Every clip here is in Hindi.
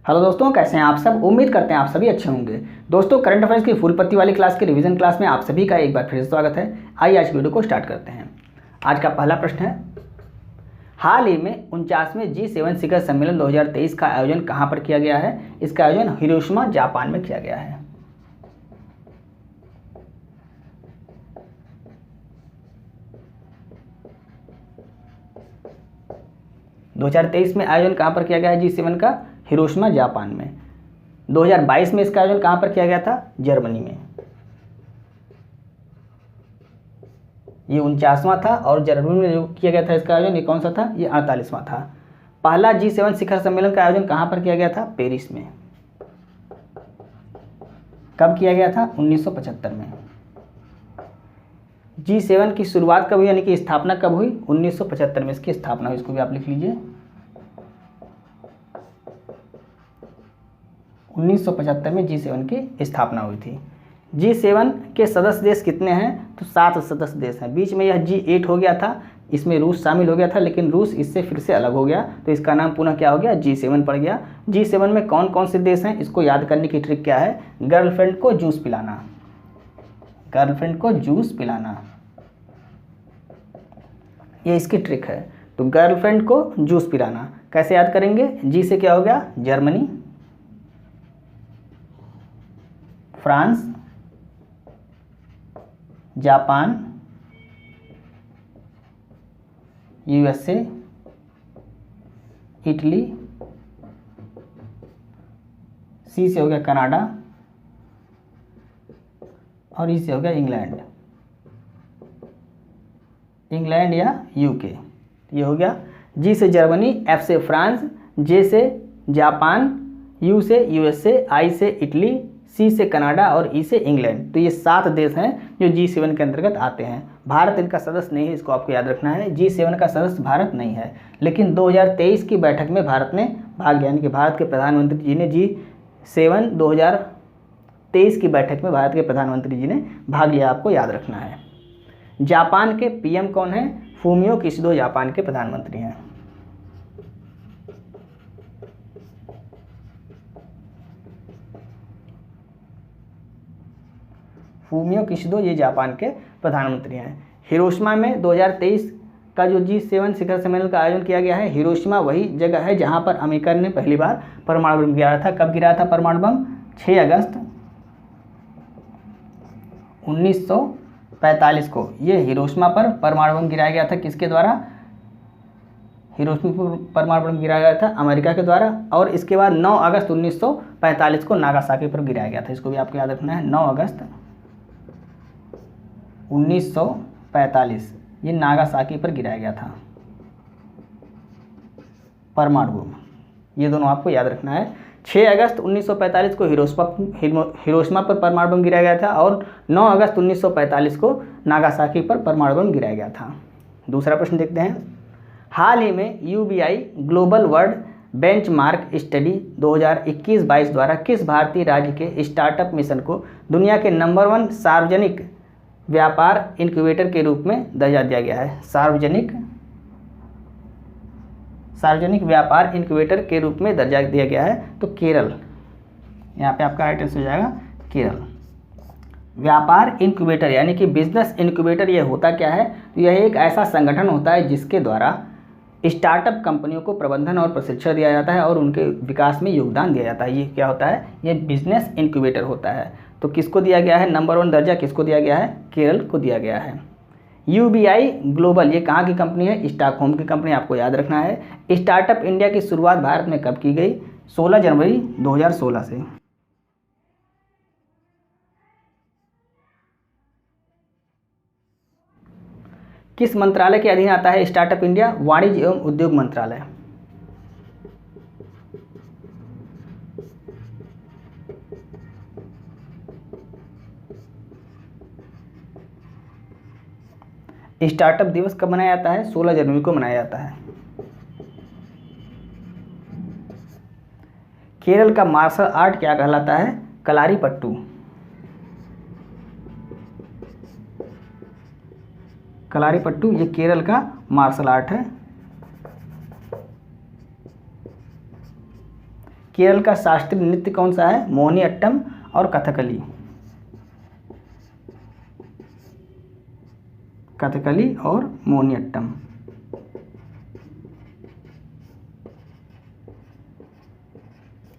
हेलो दोस्तों, कैसे हैं आप सब। उम्मीद करते हैं आप सभी अच्छे होंगे। दोस्तों, करंट अफेयर्स की फुल पत्ती वाली क्लास के रिवीजन क्लास में आप सभी का एक बार फिर से स्वागत है। आइए आज की वीडियो को स्टार्ट करते हैं। आज का पहला प्रश्न है, हाल ही में 49वें G7 शिखर सम्मेलन 2023 का आयोजन कहाँ पर किया गया है। इसका आयोजन हिरोशिमा जापान में किया गया है। दो 2023 में आयोजन कहाँ पर किया गया है G7 का, हिरोशिमा जापान में। 2022 में इसका आयोजन कहाँ पर किया गया था, जर्मनी में। ये 49वां था और जर्मनी में जो किया गया था इसका आयोजन, ये कौन सा था, ये 48वां था। पहला G7 शिखर सम्मेलन का आयोजन कहाँ पर किया गया था, पेरिस में। कब किया गया था, 1975 में। G7 की शुरुआत कब हुई, यानी कि स्थापना कब हुई, 1975 में इसकी स्थापना हुई। इसको भी आप लिख लीजिए, 1975 में G7 की स्थापना हुई थी। G7 के सदस्य देश कितने हैं, तो 7 सदस्य देश हैं। बीच में यह G8 हो गया था, इसमें रूस शामिल हो गया था, लेकिन रूस इससे फिर से अलग हो गया, तो इसका नाम पुनः क्या हो गया, G7 पड़ गया। G7 में कौन कौन से देश हैं, इसको याद करने की ट्रिक क्या है, गर्लफ्रेंड को जूस पिलाना। गर्लफ्रेंड को जूस पिलाना, ये इसकी ट्रिक है। तो गर्लफ्रेंड को जूस पिलाना कैसे याद करेंगे, जी से क्या हो गया, Germany, France, Japan, USA, Italy, सी से हो गया कनाडा, और ई से हो गया इंग्लैंड। इंग्लैंड या UK, ये हो गया। जी से जर्मनी, F से फ्रांस, J से जापान, U से USA, I से इटली, C से कनाडा और E से इंग्लैंड। तो ये 7 देश हैं जो G7 के अंतर्गत आते हैं। भारत इनका सदस्य नहीं है, इसको आपको याद रखना है। G7 का सदस्य भारत नहीं है, लेकिन 2023 की बैठक में भारत ने भाग लिया, यानी कि भारत के प्रधानमंत्री जी ने G7 2023 की बैठक में भारत के प्रधानमंत्री जी ने भाग लिया, आपको याद रखना है। जापान के PM कौन है, फूमियो किशिदो जापान के प्रधानमंत्री हैं। फूमियो किशिदो ये जापान के प्रधानमंत्री हैं। हिरोशिमा में 2023 का जो G7 शिखर सम्मेलन का आयोजन किया गया है, हिरोशिमा वही जगह है जहां पर अमेरिका ने पहली बार परमाणु बम गिराया था। कब गिराया था परमाणु बम, 6 अगस्त 1945 को ये हिरोशिमा पर परमाणु बम गिराया गया था। किसके द्वारा, हिरोशिमा पर परमाणु बम गिराया गया था अमेरिका के द्वारा। और इसके बाद 9 अगस्त 1945 को नागासाकी पर गिराया गया था। इसको भी आपको याद रखना है, 9 अगस्त 1945 ये नागासाकी पर गिराया गया था परमाणु बम। ये दोनों आपको याद रखना है। 6 अगस्त 1945 को हिरोशिमा पर परमाणु बम गिराया गया था और 9 अगस्त 1945 को नागासाकी पर परमाणु बम गिराया गया था। दूसरा प्रश्न देखते हैं, हाल ही में UBI global world benchmark study 2021-22 द्वारा किस भारतीय राज्य के स्टार्टअप मिशन को दुनिया के नंबर 1 सार्वजनिक व्यापार इनक्यूबेटर के रूप में दर्जा दिया गया है। सार्वजनिक व्यापार इनक्यूबेटर के रूप में दर्जा दिया गया है, तो केरल, यहाँ पे आपका राइट आंसर हो जाएगा केरल। व्यापार इनक्यूबेटर यानी कि बिजनेस इनक्यूबेटर, ये होता क्या है, तो यह एक ऐसा संगठन होता है जिसके द्वारा स्टार्टअप कंपनियों को प्रबंधन और प्रशिक्षण दिया जाता है और उनके विकास में योगदान दिया जाता है। ये क्या होता है, ये बिजनेस इनक्यूबेटर होता है। तो किसको दिया गया है नंबर 1 दर्जा, किसको दिया गया है, केरल को दिया गया है। UBI ग्लोबल ये कहाँ की कंपनी है, स्टॉकहोम की कंपनी, आपको याद रखना है। स्टार्टअप इंडिया की शुरुआत भारत में कब की गई, 16 जनवरी 2016 से। किस मंत्रालय के अधीन आता है स्टार्टअप इंडिया, वाणिज्य एवं उद्योग मंत्रालय। स्टार्टअप दिवस कब मनाया जाता है, 16 जनवरी को मनाया जाता है। केरल का मार्शल आर्ट क्या कहलाता है, कलारीपट्टू। कलारीपट्टू ये केरल का मार्शल आर्ट है। केरल का शास्त्रीय नृत्य कौन सा है? मोहिनीअट्टम और कथकली। कथकली और मोहिनीअट्टम।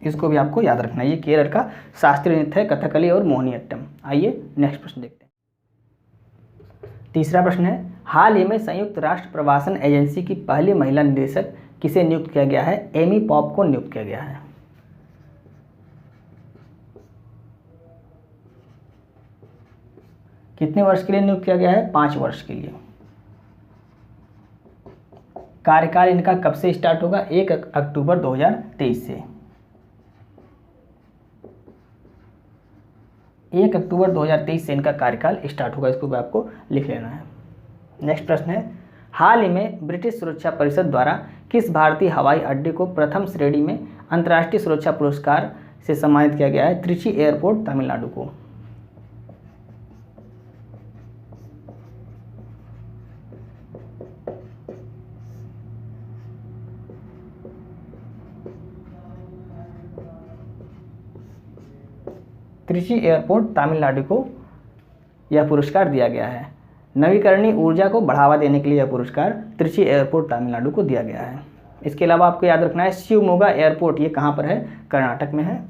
इसको भी आपको याद रखना है, ये केरल का शास्त्रीय नृत्य है, कथकली और मोहिनीअट्टम। आइए नेक्स्ट प्रश्न देखते हैं। तीसरा प्रश्न है, हाल ही में संयुक्त राष्ट्र प्रवासन एजेंसी की पहली महिला निदेशक किसे नियुक्त किया गया है? एमी पॉप को नियुक्त किया गया है। कितने वर्ष के लिए नियुक्त किया गया है? 5 वर्ष के लिए। कार्यकाल इनका कब से स्टार्ट होगा? 1 अक्टूबर 2023 से। 1 अक्टूबर 2023 से इनका कार्यकाल स्टार्ट होगा, इसको भी आपको लिख लेना है। नेक्स्ट प्रश्न है, हाल ही में ब्रिटिश सुरक्षा परिषद द्वारा किस भारतीय हवाई अड्डे को प्रथम श्रेणी में अंतर्राष्ट्रीय सुरक्षा पुरस्कार से सम्मानित किया गया है? त्रिची एयरपोर्ट, तमिलनाडु को। त्रिची एयरपोर्ट, तमिलनाडु को यह पुरस्कार दिया गया है। नवीकरणीय ऊर्जा को बढ़ावा देने के लिए यह पुरस्कार त्रिची एयरपोर्ट, तमिलनाडु को दिया गया है। इसके अलावा आपको याद रखना है शिवमोगा एयरपोर्ट, ये कहाँ पर है? कर्नाटक में है।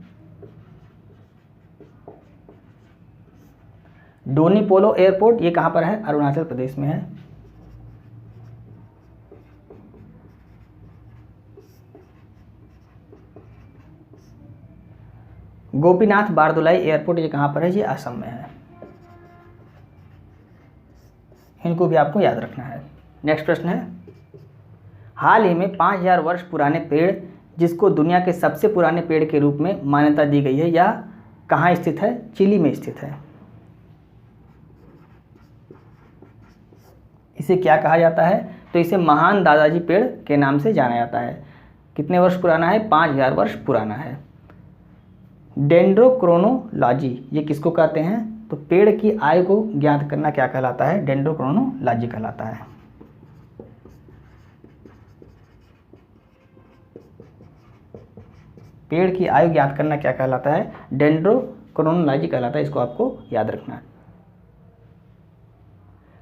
डोनीपोलो एयरपोर्ट, ये कहाँ पर है? अरुणाचल प्रदेश में है। गोपीनाथ बारदुलाई एयरपोर्ट, ये कहाँ पर है? ये असम में है। इनको भी आपको याद रखना है। नेक्स्ट प्रश्न है, हाल ही में 5000 वर्ष पुराने पेड़ जिसको दुनिया के सबसे पुराने पेड़ के रूप में मान्यता दी गई है, यह कहाँ स्थित है? चिली में स्थित है। इसे क्या कहा जाता है? तो इसे महान दादाजी पेड़ के नाम से जाना जाता है। कितने वर्ष पुराना है? 5000 वर्ष पुराना है। डेंड्रोक्रोनोलॉजी, ये किसको कहते हैं? तो पेड़ की आयु को ज्ञात करना क्या कहलाता है? डेंड्रोक्रोनोलॉजी कहलाता है। पेड़ की आयु ज्ञात करना क्या कहलाता है? डेंड्रोक्रोनोलॉजी कहलाता है, इसको आपको याद रखना है।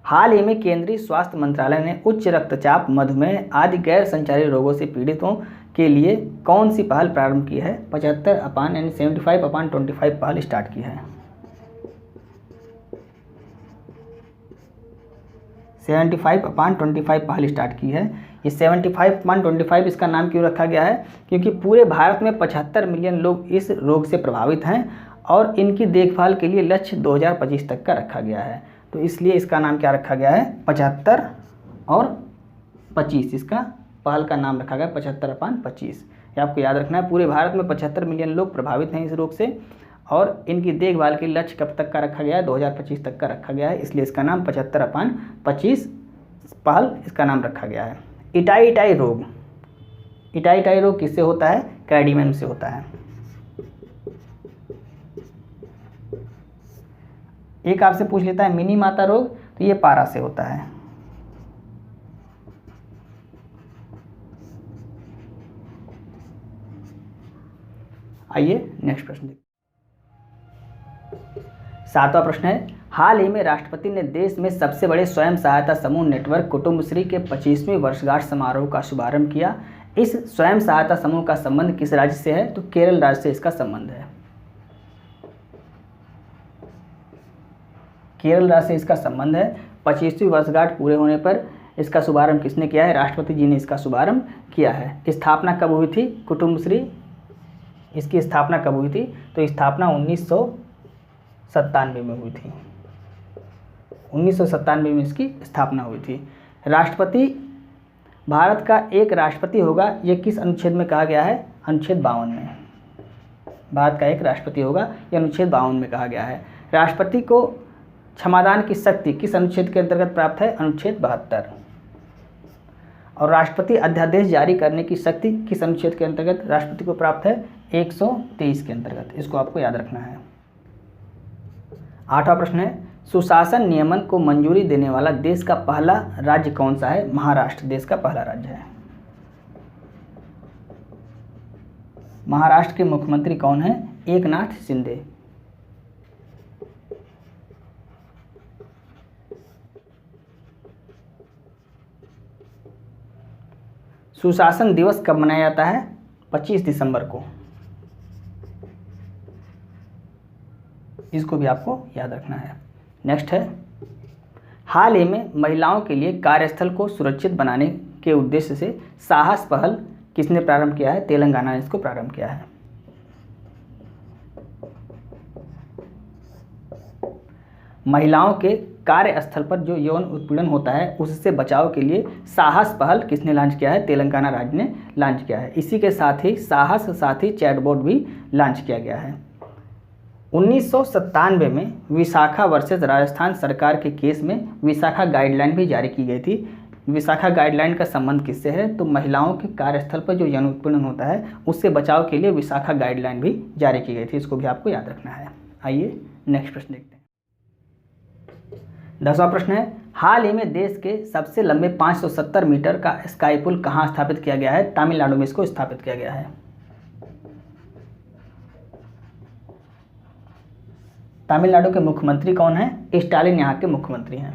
हाल ही में केंद्रीय स्वास्थ्य मंत्रालय ने उच्च रक्तचाप, मधुमेह आदि गैर संचारी रोगों से पीड़ितों के लिए कौन सी पहल प्रारंभ की है? 75 यानी 75/25 पहल स्टार्ट की है। 75/25 पहल स्टार्ट की है। ये 75/25 इसका नाम क्यों रखा गया है? क्योंकि पूरे भारत में 75 मिलियन लोग इस रोग से प्रभावित हैं और इनकी देखभाल के लिए लक्ष्य 2025 तक का रखा गया है, तो इसलिए इसका नाम क्या रखा गया है? 75 और 25, इसका पहल का नाम रखा गया 75/25। ये आपको याद रखना है। पूरे भारत में 75 मिलियन लोग प्रभावित हैं इस रोग से और इनकी देखभाल के लक्ष्य कब तक का रखा गया है? 2025 तक का रखा गया है, इसलिए इसका नाम 75/25 पहल इसका नाम रखा गया है। इटाई रोग, इटाई रोग किससे होता है? क्लैडियम से होता है। एक आपसे पूछ लेता है मिनी माता रोग, तो ये पारा से होता है। आइए नेक्स्ट प्रश्न देखते हैं। 7वां प्रश्न है, हाल ही में राष्ट्रपति ने देश में सबसे बड़े स्वयं सहायता समूह नेटवर्क कुटुंबश्री के 25वीं वर्षगांठ समारोह का शुभारंभ किया। इस स्वयं सहायता समूह का संबंध किस राज्य से है? तो केरल राज्य से इसका संबंध है। केरल राज्य से इसका संबंध है। 25वीं वर्षगांठ पूरे होने पर इसका शुभारंभ किसने किया है? राष्ट्रपति जी ने इसका शुभारंभ किया है। स्थापना कब हुई थी कुटुंबश्री? इसकी स्थापना कब हुई थी? तो स्थापना 1997 में हुई थी। 1997 में इसकी स्थापना हुई थी। राष्ट्रपति भारत का एक राष्ट्रपति होगा, ये किस अनुच्छेद में कहा गया है? अनुच्छेद 52 में। भारत का एक राष्ट्रपति होगा, यह अनुच्छेद 52 में कहा गया है। राष्ट्रपति को क्षमादान की शक्ति किस अनुच्छेद के अंतर्गत प्राप्त है? अनुच्छेद 72। और राष्ट्रपति अध्यादेश जारी करने की शक्ति किस अनुच्छेद के अंतर्गत राष्ट्रपति को प्राप्त है? 123 के अंतर्गत। इसको आपको याद रखना है। 8वां प्रश्न है, सुशासन नियमन को मंजूरी देने वाला देश का पहला राज्य कौन सा है? महाराष्ट्र देश का पहला राज्य है। महाराष्ट्र के मुख्यमंत्री कौन है? एकनाथ शिंदे। सुशासन दिवस कब मनाया जाता है? 25 दिसंबर को। इसको भी आपको याद रखना है। नेक्स्ट है, हाल ही में महिलाओं के लिए कार्यस्थल को सुरक्षित बनाने के उद्देश्य से साहस पहल किसने प्रारंभ किया है? तेलंगाना ने इसको प्रारंभ किया है। महिलाओं के कार्यस्थल पर जो यौन उत्पीड़न होता है उससे बचाव के लिए साहस पहल किसने लॉन्च किया है? तेलंगाना राज्य ने लॉन्च किया है। इसी के साथ ही साहस साथी चैटबॉट भी लॉन्च किया गया है। 1997 में विशाखा वर्सेस राजस्थान सरकार के केस में विशाखा गाइडलाइन भी जारी की गई थी। विशाखा गाइडलाइन का संबंध किससे है? तो महिलाओं के कार्यस्थल पर जो यौन उत्पीड़न होता है उससे बचाव के लिए विशाखा गाइडलाइन भी जारी की गई थी। इसको भी आपको याद रखना है। आइए नेक्स्ट प्रश्न देखते हैं। 10वां प्रश्न है, हाल ही में देश के सबसे लंबे 570 मीटर का स्काई पुल कहाँ स्थापित किया गया है? तमिलनाडु में इसको स्थापित किया गया है। तमिलनाडु के मुख्यमंत्री कौन है? स्टालिन यहाँ के मुख्यमंत्री हैं।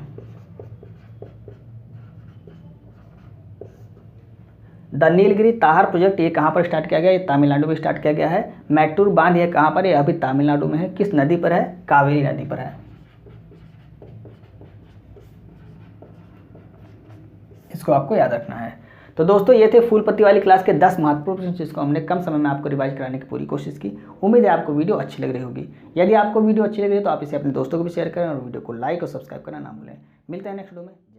द नीलगिरी ताहर प्रोजेक्ट ये कहाँ पर स्टार्ट किया गया? ये तमिलनाडु में स्टार्ट किया गया है। मैटूर बांध ये कहाँ पर है? अभी तमिलनाडु में है। किस नदी पर है? कावेरी नदी पर है। इसको आपको याद रखना है। तो दोस्तों ये थे फूल पत्ती वाली क्लास के 10 महत्वपूर्ण प्रश्न जिसको हमने कम समय में आपको रिवाइज कराने की पूरी कोशिश की। उम्मीद है आपको वीडियो अच्छी लग रही होगी। यदि आपको वीडियो अच्छी लग रही है तो आप इसे अपने दोस्तों को भी शेयर करें और वीडियो को लाइक और सब्सक्राइब करना ना भूलें। मिलते हैं नेक्स्ट वीडियो में।